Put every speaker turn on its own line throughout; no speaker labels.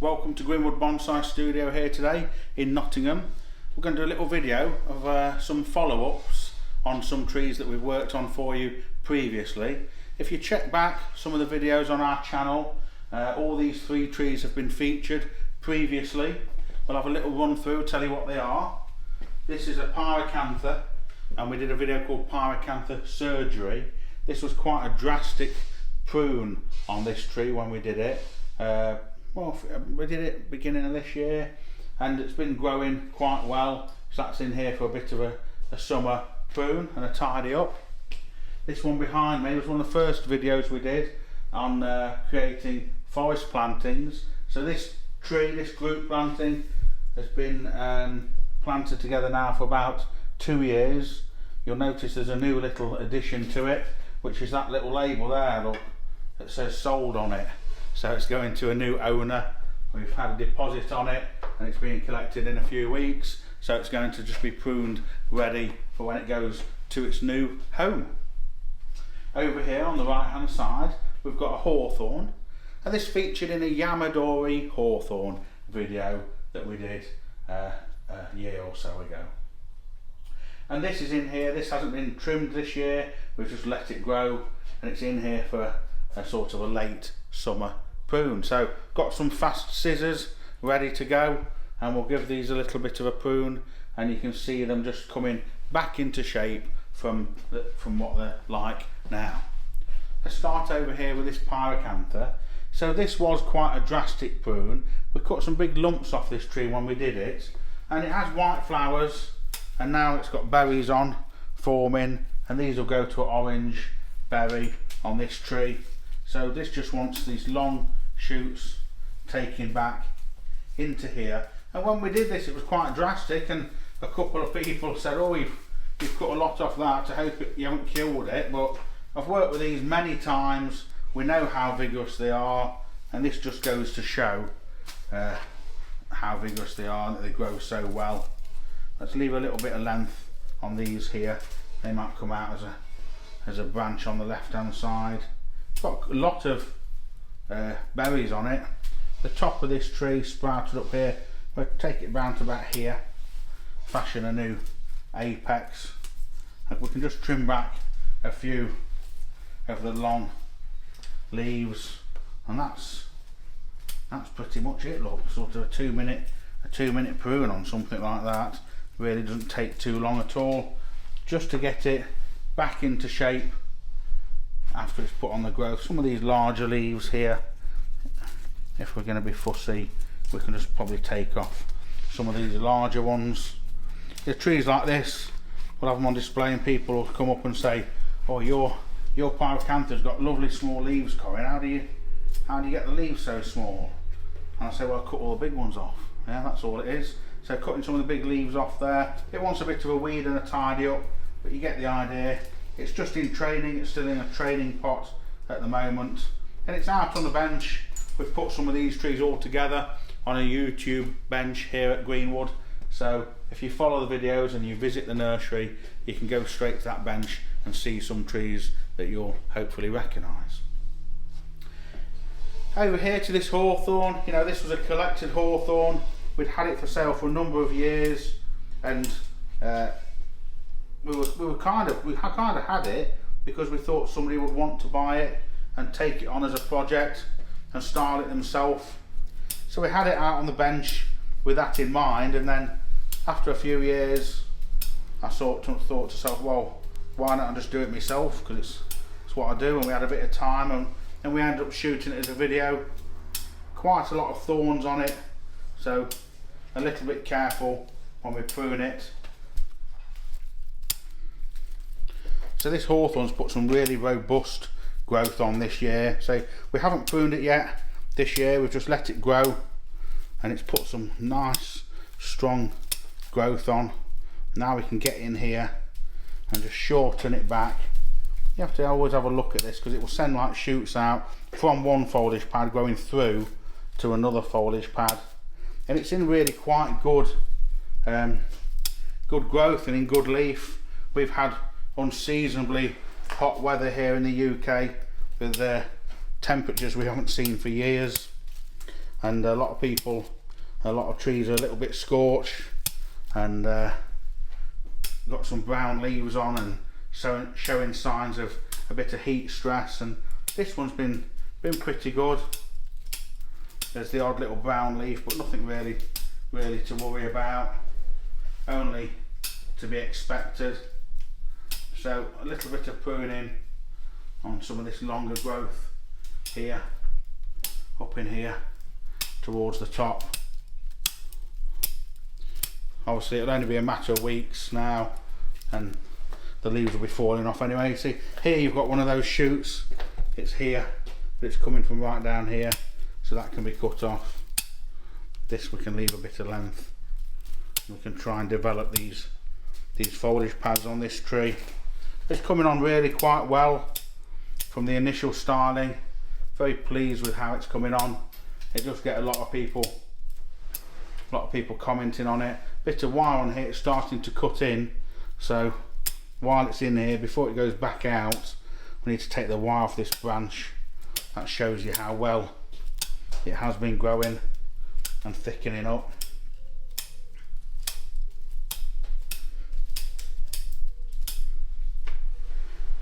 welcome to Greenwood Bonsai Studio here today in Nottingham. We're going to do a little video of some follow-ups on some trees that we've worked on for you previously. If you check back some of the videos on our channel, all these three trees have been featured previously. We'll have a little run through, tell you what they are. This is a Pyracantha, and we did a video called Pyracantha Surgery. This was quite a drastic prune on this tree when we did it. Well, we did it beginning of this year, and it's been growing quite well. So that's in here for a bit of a summer prune and a tidy up. This one behind me was one of the first videos we did on creating forest plantings. So this tree, this group planting, has been planted together now for about 2 years. You'll notice there's a new little addition to it, which is that little label there, look, that says sold on it. So it's going to a new owner. We've had a deposit on it and it's being collected in a few weeks, so it's going to just be pruned ready for when it goes to its new home. Over here on the right hand side we've got a hawthorn, and this featured in a Yamadori Hawthorn video that we did a year or so ago. And this is in here. This hasn't been trimmed this year, we've just let it grow, and it's in here for a sort of a late summer prune. So got some fast scissors ready to go, and we'll give these a little bit of a prune, and you can see them just coming back into shape from what they're like now. Let's start over here with this Pyracantha. So this was quite a drastic prune. We cut some big lumps off this tree when we did it, and it has white flowers, and now it's got berries on forming, and these will go to an orange berry on this tree. So this just wants these long shoots taken back into here. And when we did this, it was quite drastic, and a couple of people said, oh, you've cut a lot off that, I hope you haven't killed it. But I've worked with these many times, we know how vigorous they are, and this just goes to show how vigorous they are and that they grow so well. Let's leave a little bit of length on these here. They might come out as a branch on the left hand side. It's got a lot of berries on it. The top of this tree sprouted up here. We'll take it round to about here, fashion a new apex, and we can just trim back a few of the long leaves, and that's pretty much it. Look, sort of a two minute prune on something like that. Really doesn't take too long at all, just to get it back into shape after it's put on the growth. Some of these larger leaves here, if we're going to be fussy, we can just probably take off some of these larger ones. The trees like this, we'll have them on display, and people will come up and say, oh, your Pyracantha's got lovely small leaves, Corinne, how do you get the leaves so small? And I say, well, I cut all the big ones off. Yeah, that's all it is. So cutting some of the big leaves off there, it wants a bit of a weed and a tidy up, but you get the idea. It's just in training, it's still in a training pot at the moment, and it's out on the bench. We've put some of these trees all together on a YouTube bench here at Greenwood, so if you follow the videos and you visit the nursery, you can go straight to that bench and see some trees that you'll hopefully recognise. Over here to this hawthorn, you know, this was a collected hawthorn. We'd had it for sale for a number of years, and we kind of had it because we thought somebody would want to buy it and take it on as a project and style it themselves. So we had it out on the bench with that in mind, and then after a few years I thought to myself, well, why not just do it myself, because it's what I do. And we had a bit of time, and we ended up shooting it as a video. Quite a lot of thorns on it, so a little bit careful when we prune it. So this hawthorn's put some really robust growth on this year. So we haven't pruned it yet this year, we've just let it grow, and it's put some nice strong growth on. Now we can get in here and just shorten it back. You have to always have a look at this, because it will send like shoots out from one foliage pad growing through to another foliage pad, and it's in really quite good growth and in good leaf. We've had unseasonably hot weather here in the UK with temperatures we haven't seen for years, and a lot of trees are a little bit scorched, and got some brown leaves on and showing signs of a bit of heat stress. And this one's been pretty good. There's the odd little brown leaf, but nothing really to worry about, only to be expected. So a little bit of pruning on some of this longer growth here, up in here towards the top. Obviously it'll only be a matter of weeks now and the leaves will be falling off anyway. See here, you've got one of those shoots. It's here, but it's coming from right down here, so that can be cut off. This we can leave a bit of length. We can try and develop these foliage pads on this tree. It's coming on really quite well from the initial styling. Very pleased with how it's coming on. It does get a lot of people commenting on it. Bit of wire on here, it's starting to cut in, so while it's in here, before it goes back out, we need to take the wire off this branch. That shows you how well it has been growing and thickening up.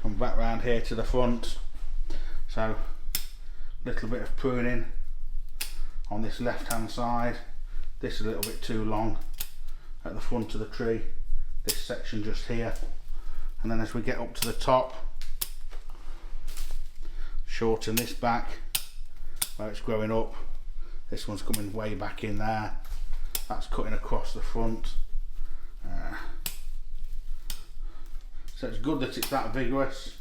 Come back round here to the front, so a little bit of pruning on this left hand side. This is a little bit too long at the front of the tree, this section just here, and then as we get up to the top, shorten this back where it's growing up. This one's coming way back in there, that's cutting across the front. So it's good that it's that vigorous.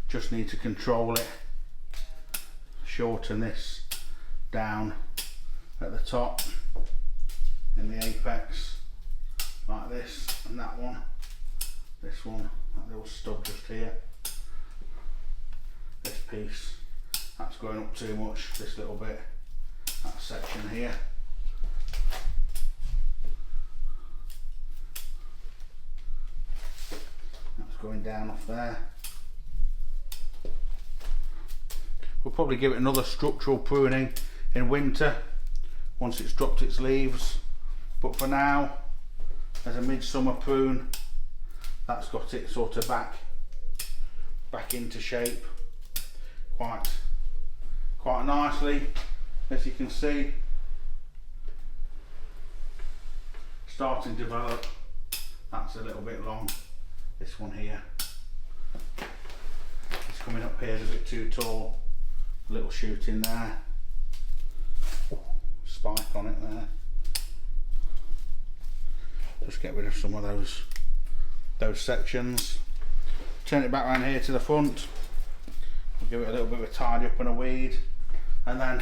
Just need to control it. Shorten this down at the top in the apex like this, and that one, this one, that little stub just here. This piece, that's going up too much, this little bit, that section here. Going down off there. We'll probably give it another structural pruning in winter once it's dropped its leaves, but for now, as a midsummer prune, that's got it sort of back into shape quite nicely, as you can see. Starting to develop. That's a little bit long. This one here, it's coming up here, is a bit too tall. A little shoot in there, spike on it there. Just get rid of some of those sections. Turn it back around here to the front. We'll give it a little bit of a tidy up and a weed, and then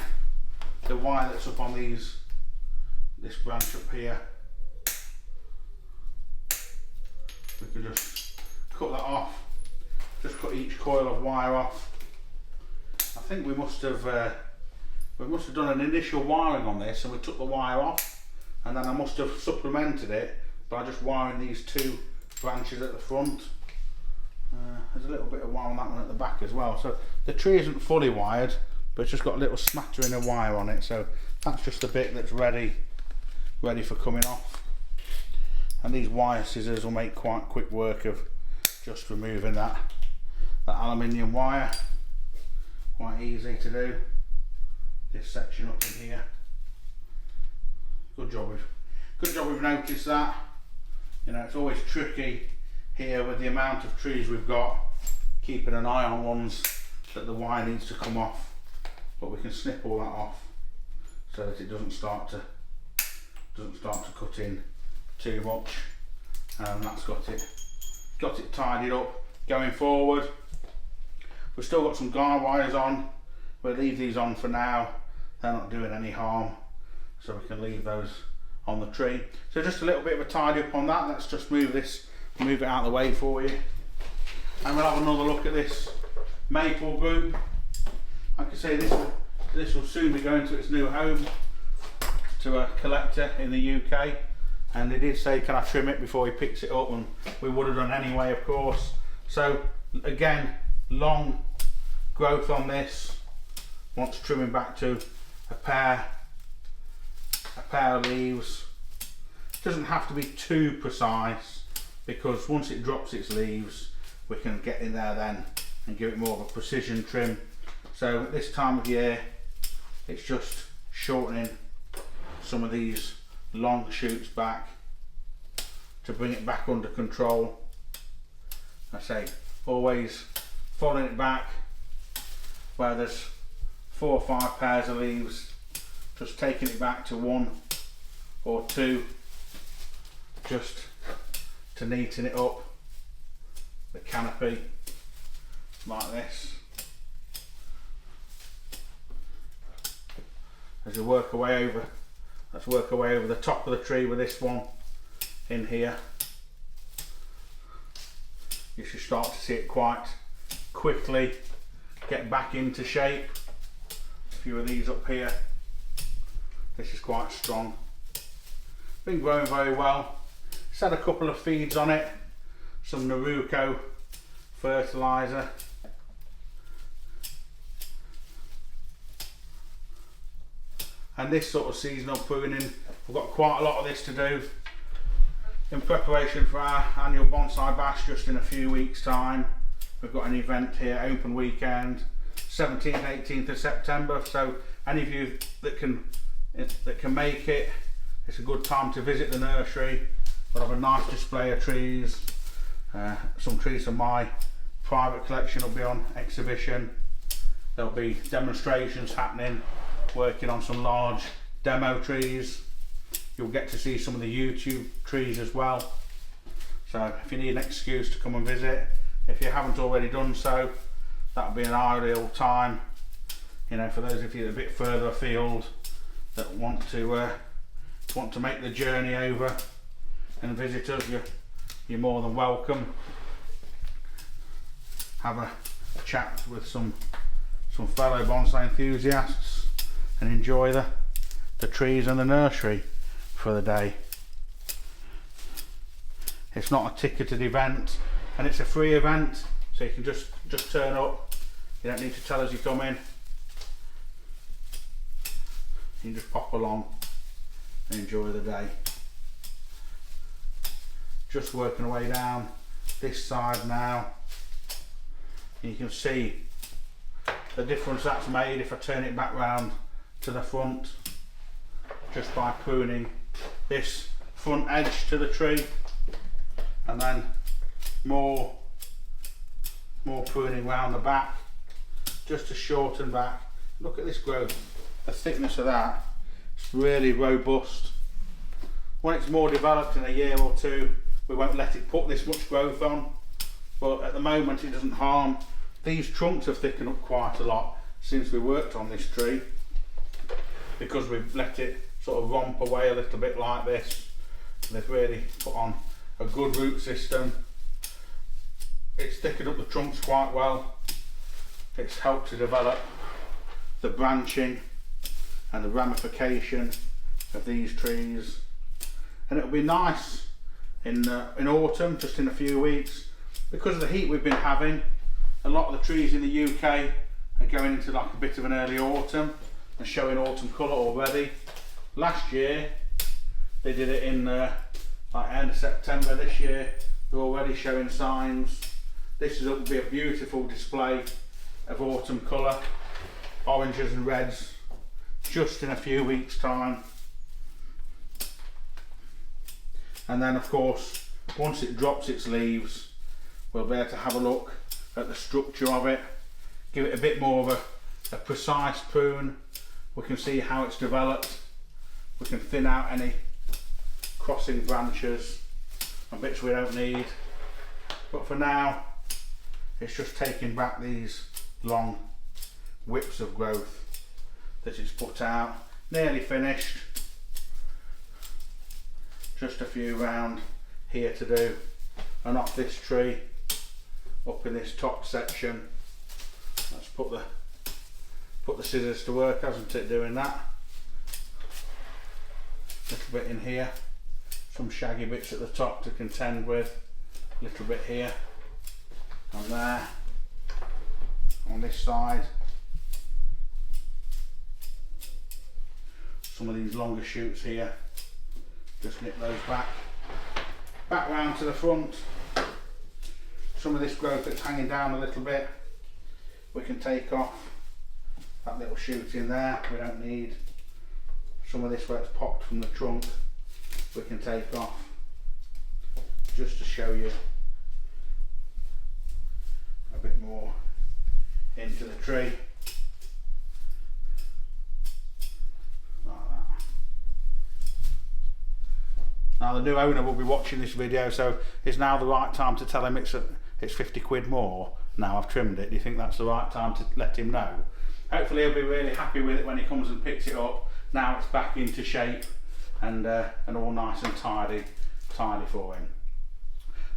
the wire that's up on this branch up here, we can just cut that off. Just cut each coil of wire off. I think we must have done an initial wiring on this, and we took the wire off, and then I must have supplemented it by just wiring these two branches at the front. There's a little bit of wire on that one at the back as well. So the tree isn't fully wired, but it's just got a little smattering of wire on it. So that's just the bit that's ready for coming off. And these wire scissors will make quite quick work of just removing that aluminium wire. Quite easy to do. This section up in here. Good job we've noticed that. You know, it's always tricky here with the amount of trees we've got, keeping an eye on ones that the wire needs to come off, but we can snip all that off so that it doesn't start to cut in too much. And that's got it tidied up. Going forward, we've still got some guide wires on. We'll leave these on for now. They're not doing any harm, so we can leave those on the tree. So just a little bit of a tidy up on that. Let's just move it out of the way for you, and we'll have another look at this maple group. Like I say, this will soon be going to its new home, to a collector in the UK, and he did say, can I trim it before he picks it up, and we would have done anyway, of course. So again, long growth on this, wants trimming back to a pair of leaves. It doesn't have to be too precise, because once it drops its leaves we can get in there then and give it more of a precision trim. So at this time of year it's just shortening some of these long shoots back to bring it back under control. I say always following it back where there's 4 or 5 pairs of leaves, just taking it back to 1 or 2, just to neaten it up, the canopy, like this. As you work away over, let's work away over the top of the tree with this one in here. You should start to see it quite quickly get back into shape. A few of these up here. This is quite strong. Been growing very well. It's had a couple of feeds on it, some Naruko fertiliser. And this sort of seasonal pruning, we've got quite a lot of this to do in preparation for our annual bonsai bash just in a few weeks time. We've got an event here, open weekend, 17th, 18th of September, so any of you that can make it, it's a good time to visit the nursery. We'll have a nice display of trees. Some trees from my private collection will be on exhibition. There'll be demonstrations happening, working on some large demo trees. You'll get to see some of the YouTube trees as well. So if you need an excuse to come and visit, if you haven't already done so, that would be an ideal time, you know, for those of you a bit further afield that want to make the journey over and visit us. You're more than welcome. Have a chat with some fellow bonsai enthusiasts and enjoy the trees and the nursery for the day. It's not a ticketed event, and it's a free event, so you can just turn up. You don't need to tell us you're coming. You can just pop along and enjoy the day. Just working our way down this side now. You can see the difference that's made if I turn it back round to the front, just by pruning this front edge to the tree, and then more pruning round the back just to shorten back. Look at this growth, the thickness of that. It's really robust. When it's more developed in a year or two, we won't let it put this much growth on, but at the moment it doesn't harm. These trunks have thickened up quite a lot since we worked on this tree, because we've let it sort of romp away a little bit like this. They've really put on a good root system. It's thickened up the trunks quite well. It's helped to develop the branching and the ramification of these trees, and it'll be nice in autumn, just in a few weeks, because of the heat we've been having. A lot of the trees in the UK are going into like a bit of an early autumn and showing autumn colour already. Last year they did it in like end of September. This year they're already showing signs. This will be a beautiful display of autumn colour, oranges and reds, just in a few weeks time. And then of course, once it drops its leaves, we'll be able to have a look at the structure of it, give it a bit more of a precise prune. We can see how it's developed. We can thin out any crossing branches and bits we don't need. But for now, it's just taking back these long whips of growth that it's put out. Nearly finished. Just a few round here to do, and off this tree, up in this top section. Let's put the scissors to work, hasn't it, doing that? A little bit in here, some shaggy bits at the top to contend with, a little bit here and there on this side. some of these longer shoots here, just nip those back round to the front. Some of this growth that's hanging down a little bit, we can take off. That little shoot in there, we don't need. Some of this where it's popped from the trunk, we can take off, just to show you a bit more into the tree. Like that. Now the new owner will be watching this video, so is now the right time to tell him it's 50 quid more now I've trimmed it? Do you think that's the right time to let him know? Hopefully he'll be really happy with it when he comes and picks it up. Now it's back into shape and all nice and tidy for him.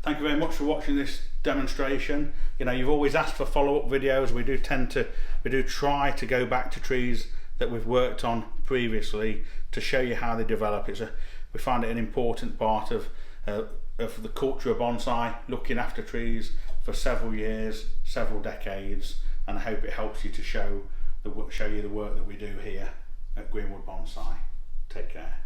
Thank you very much for watching this demonstration. You know, you've always asked for follow-up videos. We do try to go back to trees that we've worked on previously to show you how they develop. We find it an important part of the culture of bonsai, looking after trees for several years, several decades, and I hope it helps you to show you the work that we do here at Greenwood Bonsai. Take care.